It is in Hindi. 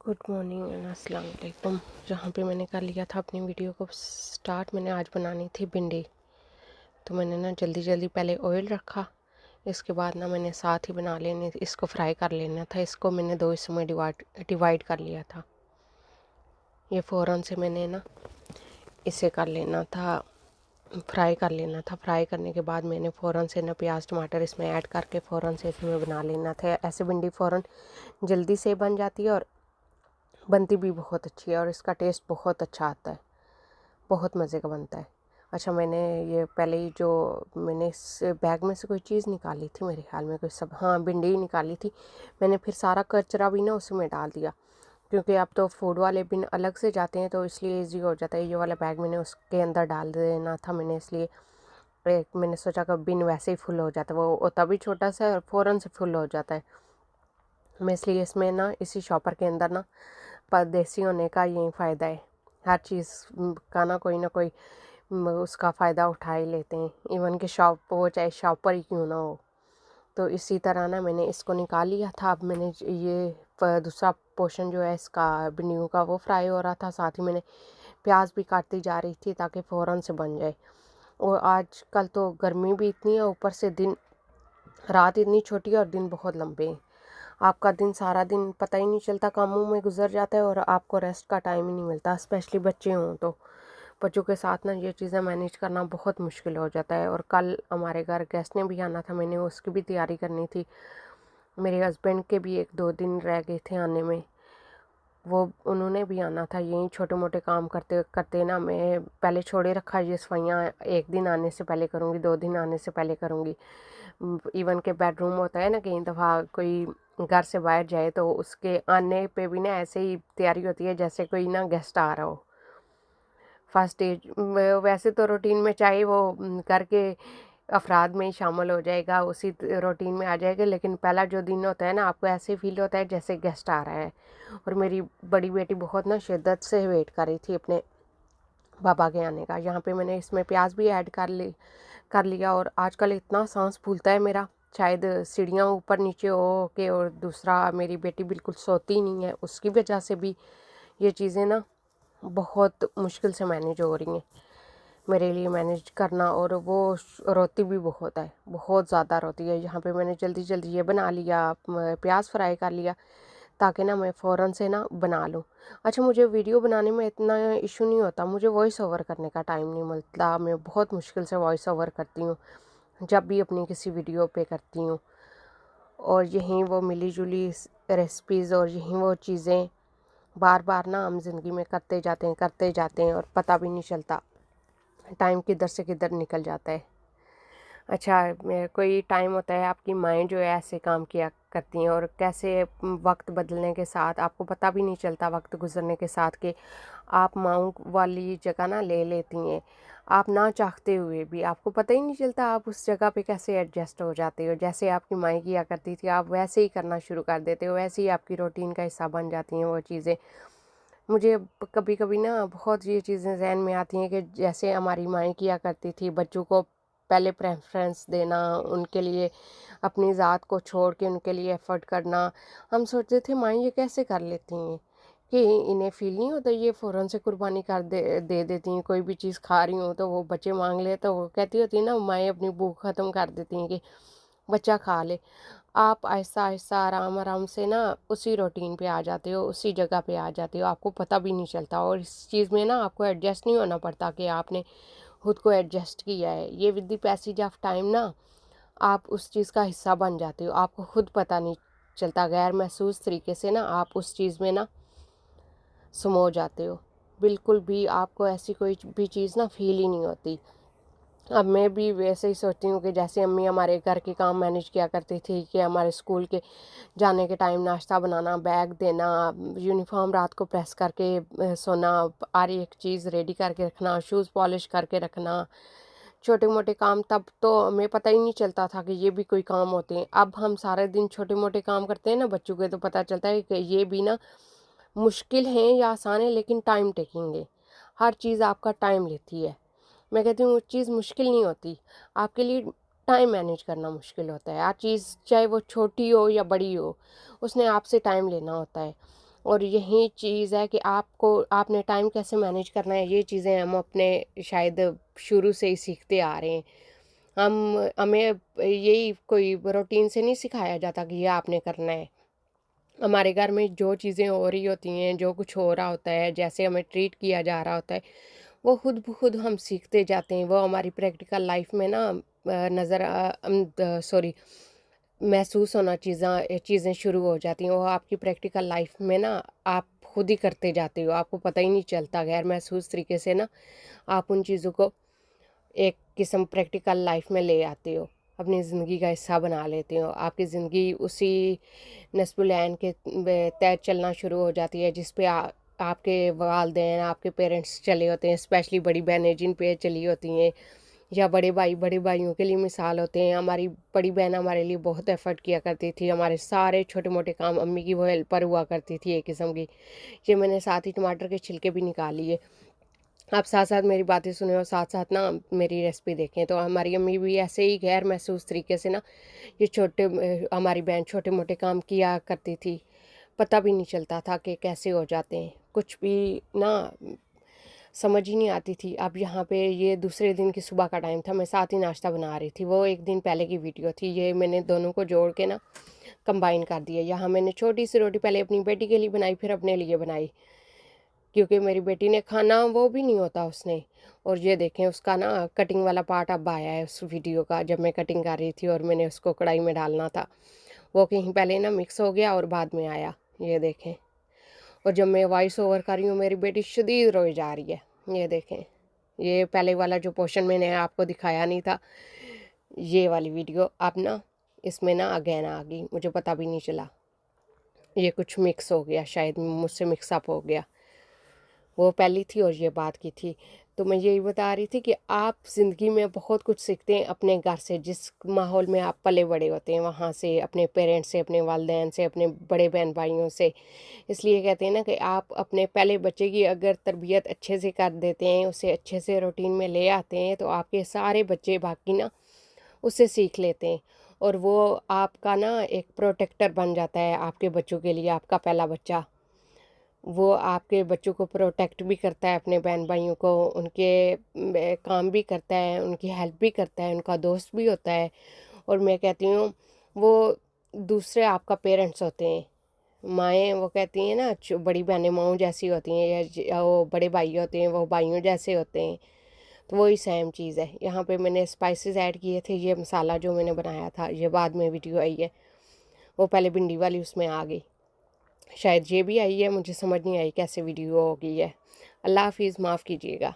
गुड मॉर्निंग एंड अस्सलाम वालेकुम। जहाँ पे मैंने कर लिया था अपनी वीडियो को स्टार्ट, मैंने आज बनानी थी भिंडी। तो मैंने ना जल्दी जल्दी पहले ऑयल रखा, इसके बाद ना मैंने साथ ही बना लेने, इसको फ्राई कर लेना था। इसको मैंने दो हिस्सों में डिवाइड कर लिया था। ये फ़ौरन से मैंने ना इसे कर लेना था, फ्राई कर लेना था। फ्राई करने के बाद मैंने फ़ौरन से ना प्याज टमाटर इसमें ऐड करके फ़ौरन से इसमें बना लेना था। ऐसे भिंडी फ़ौरन जल्दी से बन जाती है और बनती भी बहुत अच्छी है और इसका टेस्ट बहुत अच्छा आता है, बहुत मज़े का बनता है। अच्छा, मैंने ये पहले ही जो मैंने इस बैग में से कोई चीज़ निकाली थी, मेरे ख्याल में कोई सब, हाँ, भिंडी ही निकाली थी। मैंने फिर सारा कचरा भी ना उसमें डाल दिया, क्योंकि अब तो फूड वाले बिन अलग से जाते हैं तो इसलिए ईजी हो जाता है। ये वाला बैग मैंने उसके अंदर डाल देना था मैंने, इसलिए मैंने सोचा कि बिन वैसे ही फुल हो जाता है, वो तभी छोटा सा है और फ़ौरन से फुल हो जाता है। मैं इसलिए इसमें ना इसी शॉपर के अंदर ना परदेसी होने का यही फ़ायदा है। हर चीज़ का ना कोई उसका फ़ायदा उठा ही लेते हैं, इवन कि शॉप वो चाहे शॉपर ही क्यों ना हो। तो इसी तरह ना मैंने इसको निकाल लिया था। अब मैंने ये दूसरा पोर्शन जो है इसका भिंडियों का वो फ्राई हो रहा था, साथ ही मैंने प्याज भी काटती जा रही थी ताकि फ़ौरन से बन जाए। और आजकल तो गर्मी भी इतनी है, ऊपर से दिन रात इतनी छोटी है और दिन बहुत लंबे हैं। आपका दिन सारा दिन पता ही नहीं चलता, कामों में गुजर जाता है और आपको रेस्ट का टाइम ही नहीं मिलता, स्पेशली बच्चे हों तो। बच्चों के साथ ना ये चीज़ें मैनेज करना बहुत मुश्किल हो जाता है। और कल हमारे घर गेस्ट ने भी आना था, मैंने उसकी भी तैयारी करनी थी। मेरे हस्बैंड के भी 1-2 दिन रह गए थे आने में, वो उन्होंने भी आना था। यही छोटे मोटे काम करते करते ना मैं पहले छोड़े रखा, ये सफाइयाँ 1 दिन आने से पहले करूँगी, 2 दिन आने से पहले करूँगी। इवन के बेडरूम होता है ना, कई दफ़ा कोई घर से बाहर जाए तो उसके आने पे भी ना ऐसे ही तैयारी होती है जैसे कोई ना गेस्ट आ रहा हो। फर्स्ट डे वैसे तो रूटीन में चाहे वो घर के अफराद में ही शामिल हो जाएगा, उसी रूटीन में आ जाएगा, लेकिन पहला जो दिन होता है ना आपको ऐसे फील होता है जैसे गेस्ट आ रहा है। और मेरी बड़ी बेटी बहुत ना शिद्दत से वेट कर रही थी अपने पापा के आने का। यहाँ पे मैंने इसमें प्याज भी ऐड कर लिया। और आजकल इतना सांस फूलता है मेरा, शायद सीढ़ियाँ ऊपर नीचे हो के, और दूसरा मेरी बेटी बिल्कुल सोती नहीं है, उसकी वजह से भी ये चीज़ें ना बहुत मुश्किल से मैनेज हो रही हैं मेरे लिए मैनेज करना। और वो रोती भी बहुत है, बहुत ज़्यादा रोती है। यहाँ पे मैंने जल्दी जल्दी ये बना लिया, प्याज फ्राई कर लिया ताकि ना मैं फ़ौरन से ना बना लूँ। अच्छा, मुझे वीडियो बनाने में इतना इशू नहीं होता, मुझे वॉइस ओवर करने का टाइम नहीं मिलता। मैं बहुत मुश्किल से वॉइस ओवर करती हूँ जब भी अपनी किसी वीडियो पे करती हूँ। और यहीं वो मिली जुली रेसिपीज़ और यहीं वो चीज़ें बार बार ना हम ज़िंदगी में करते जाते हैं और पता भी नहीं चलता टाइम किधर से किधर निकल जाता है। अच्छा, कोई टाइम होता है आपकी माएँ जो है ऐसे काम किया करती हैं और कैसे वक्त बदलने के साथ आपको पता भी नहीं चलता, वक्त गुजरने के साथ, कि आप माँओं वाली जगह ना ले लेती हैं। आप ना चाहते हुए भी आपको पता ही नहीं चलता आप उस जगह पे कैसे एडजस्ट हो जाते हो। जैसे आपकी माएँ किया करती थी आप वैसे ही करना शुरू कर देते हो, वैसे ही आपकी रूटीन का हिस्सा बन जाती हैं वो चीज़ें। मुझे कभी कभी ना बहुत ये चीज़ें जहन में आती हैं कि जैसे हमारी माएँ किया करती थी, बच्चों को पहले प्रेफरेंस देना, उनके लिए अपनी ज़ात को छोड़ के उनके लिए एफ़र्ट करना। हम सोचते थे माएँ ये कैसे कर लेती हैं, कि इन्हें फ़ील नहीं होता, ये फ़ौरन से कुर्बानी कर दे देती हैं। कोई भी चीज़ खा रही हूँ तो वो बच्चे मांग ले तो वो कहती होती है ना, माएँ अपनी भूख ख़त्म कर देती हैं कि बच्चा खा ले। आप आहिस्ता-आहिस्ता, आराम-आराम से ना उसी रूटीन पे आ जाते हो, उसी जगह पे आ जाते हो, आपको पता भी नहीं चलता। और इस चीज़ में ना आपको एडजस्ट नहीं होना पड़ता कि आपने खुद को एडजस्ट किया है। ये with the passage of time ना आप उस चीज़ का हिस्सा बन जाते हो, आपको खुद पता नहीं चलता, गैर महसूस तरीके से ना आप उस चीज़ में ना समो जाते हो। बिल्कुल भी आपको ऐसी कोई भी चीज़ ना फ़ील ही नहीं होती। अब मैं भी वैसे ही सोचती हूँ कि जैसे अम्मी हमारे घर के काम मैनेज किया करती थी, कि हमारे स्कूल के जाने के टाइम नाश्ता बनाना, बैग देना, यूनिफॉर्म रात को प्रेस करके सोना, हर एक चीज़ रेडी करके रखना, शूज़ पॉलिश करके रखना, छोटे मोटे काम। तब तो हमें पता ही नहीं चलता था कि ये भी कोई काम होते हैं। अब हम सारे दिन छोटे मोटे काम करते हैं ना बच्चों के, तो पता चलता है कि ये भी ना मुश्किल हैं या आसान है, लेकिन टाइम टेकिंग है। हर चीज़ आपका टाइम लेती है। मैं कहती हूँ वो चीज़ मुश्किल नहीं होती, आपके लिए टाइम मैनेज करना मुश्किल होता है। हर चीज़ चाहे वो छोटी हो या बड़ी हो, उसने आपसे टाइम लेना होता है। और यही चीज़ है कि आपने टाइम कैसे मैनेज करना है, ये चीज़ें हम अपने शायद शुरू से ही सीखते आ रहे हैं। हमें यही कोई रूटीन से नहीं सिखाया जाता कि ये आपने करना है। हमारे घर में जो चीज़ें हो रही होती हैं, जो कुछ हो रहा होता है, जैसे हमें ट्रीट किया जा रहा होता है, वो खुद ब खुद हम सीखते जाते हैं। वो हमारी प्रैक्टिकल लाइफ में ना सॉरी महसूस होना चीज़ें शुरू हो जाती हैं। वो आपकी प्रैक्टिकल लाइफ में ना आप खुद ही करते जाते हो, आपको पता ही नहीं चलता। गैर महसूस तरीके से ना आप उन चीज़ों को एक किस्म प्रैक्टिकल लाइफ में ले आते हो, अपनी ज़िंदगी का हिस्सा बना लेते हो। आपकी ज़िंदगी उसी नस्बुलैन के तहत चलना शुरू हो जाती है जिस पे आपके वालदेन, आपके पेरेंट्स चले होते हैं, स्पेशली बड़ी बहनें जिन पे चली होती हैं, या बड़े भाइयों के लिए मिसाल होते हैं। हमारी बड़ी बहन हमारे लिए बहुत एफ़र्ट किया करती थी, हमारे सारे छोटे मोटे काम अम्मी की वो हेल्पर हुआ करती थी एक किस्म की। ये मैंने साथ ही टमाटर के छिलके भी निकाल लिए। आप साथ-साथ मेरी बातें सुनें और साथ-साथ ना मेरी रेसिपी देखें। तो हमारी अम्मी भी ऐसे ही गैर महसूस तरीके से ना ये हमारी बहन छोटे-मोटे काम किया करती थी। पता भी नहीं चलता था कि कैसे हो जाते हैं। कुछ भी ना समझ ही नहीं आती थी। अब यहाँ पे ये दूसरे दिन की सुबह का टाइम था, मैं साथ ही नाश्ता बना रही थी। वो 1 दिन पहले की वीडियो थी। ये मैंने दोनों को जोड़ के ना कंबाइन कर दिया। यहाँ मैंने छोटी-सी रोटी पहले अपनी बेटी के लिए बनाई, फिर अपने लिए बनाई। क्योंकि मेरी बेटी ने खाना वो भी नहीं होता उसने। और ये देखें उसका ना कटिंग वाला पार्ट अब आया है उस वीडियो का, जब मैं कटिंग कर रही थी और मैंने उसको कढ़ाई में डालना था। वो कहीं पहले ना मिक्स हो गया और बाद में आया, ये देखें। और जब मैं वॉइस ओवर कर रही हूँ मेरी बेटी शदीद रोई जा रही है, ये देखें। ये पहले वाला जो पोर्शन मैंने आपको दिखाया नहीं था, ये वाली वीडियो अब ना इसमें ना अगेन आ गई, मुझे पता भी नहीं चला। ये कुछ मिक्स हो गया, शायद मुझसे मिक्सअप हो गया। वो पहली थी और ये बात की थी। तो मैं यही बता रही थी कि आप ज़िंदगी में बहुत कुछ सीखते हैं अपने घर से, जिस माहौल में आप पले बड़े होते हैं वहाँ से, अपने पेरेंट्स से, अपने वालिदैन से, अपने बड़े बहन भाइयों से। इसलिए कहते हैं ना कि आप अपने पहले बच्चे की अगर तरबियत अच्छे से कर देते हैं, उसे अच्छे से रूटीन में ले आते हैं, तो आपके सारे बच्चे बाकी ना उससे सीख लेते हैं। और वो आपका ना एक प्रोटेक्टर बन जाता है आपके बच्चों के लिए। आपका पहला बच्चा वो आपके बच्चों को प्रोटेक्ट भी करता है, अपने बहन भाइयों को, उनके काम भी करता है, उनकी हेल्प भी करता है, उनका दोस्त भी होता है। और मैं कहती हूँ वो दूसरे आपका पेरेंट्स होते हैं। माएँ वो कहती हैं ना बड़ी बहनें माँओं जैसी होती हैं, या वो बड़े भाई होते हैं वो भाइयों जैसे होते हैं। तो वही सेम चीज़ है। यहाँ पे मैंने स्पाइसेस ऐड किए थे। ये मसाला जो मैंने बनाया था ये बाद में वीडियो आई है, वो पहले भिंडी वाली उसमें आ गई। शायद ये भी आई है, मुझे समझ नहीं आई कैसे वीडियो हो गई है। अल्लाह हाफ़िज़, माफ़ कीजिएगा।